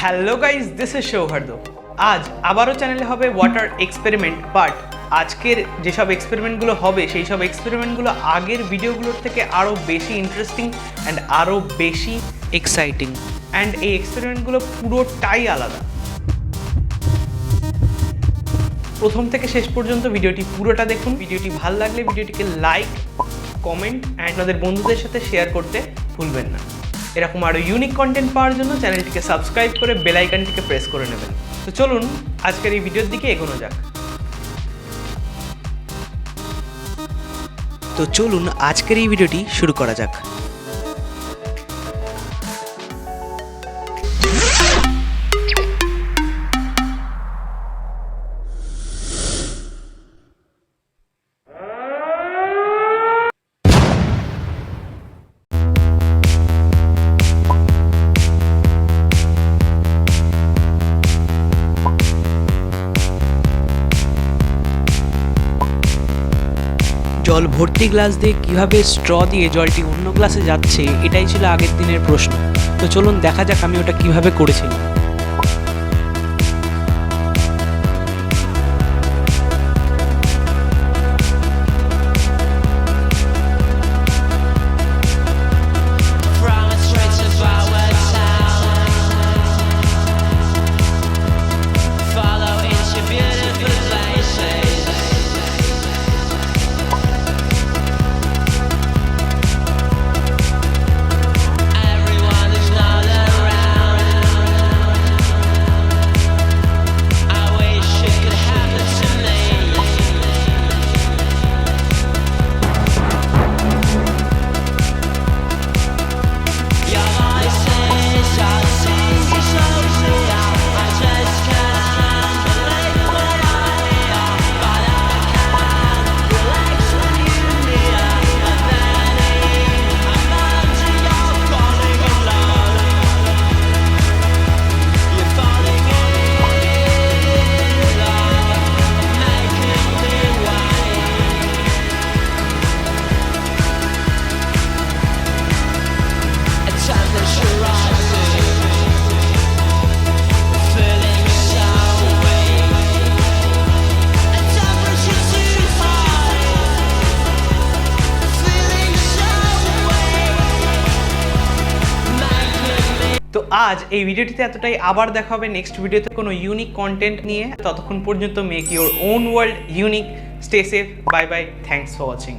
Hello guys, this is Souhardya. আজ আবারও চ্যানেলে হবে ওয়াটার এক্সপেরিমেন্ট, বাট আজকের যেসব এক্সপেরিমেন্টগুলো হবে সেই সব এক্সপেরিমেন্টগুলো আগের ভিডিওগুলোর থেকে আরও বেশি ইন্টারেস্টিং অ্যান্ড আরও বেশি এক্সাইটিং, অ্যান্ড এই এক্সপেরিমেন্টগুলো পুরোটাই আলাদা। প্রথম থেকে শেষ পর্যন্ত ভিডিওটি পুরোটা দেখুন। ভিডিওটি ভালো লাগলে ভিডিওটিকে লাইক, কমেন্ট অ্যান্ড আপনাদের বন্ধুদের সাথে শেয়ার করতে ভুলবেন না। এরকম আরও ইউনিক কন্টেন্ট পাওয়ার জন্য চ্যানেলটিকে সাবস্ক্রাইব করে বেল আইকনটিকে প্রেস করে নেবেন। তো চলুন আজকের এই ভিডিওর দিকে এগোনো যাক। তো চলুন আজকের এই ভিডিওটি শুরু করা যাক। জল ভর্তি গ্লাস দিয়ে কিভাবে স্ট্র দিয়ে জলটি অন্য গ্লাসে যাচ্ছে, এটাই ছিল আগের দিনের প্রশ্ন। তো চলুন দেখা যাক আমি ওটা কিভাবে করেছিলাম। তো আজ এই ভিডিওটিতে এতটাই। আবার দেখা হবে নেক্সট ভিডিওতে কোনো ইউনিক কন্টেন্ট নিয়ে। ততক্ষণ পর্যন্ত make your own world unique. Stay safe, bye bye, thanks for watching.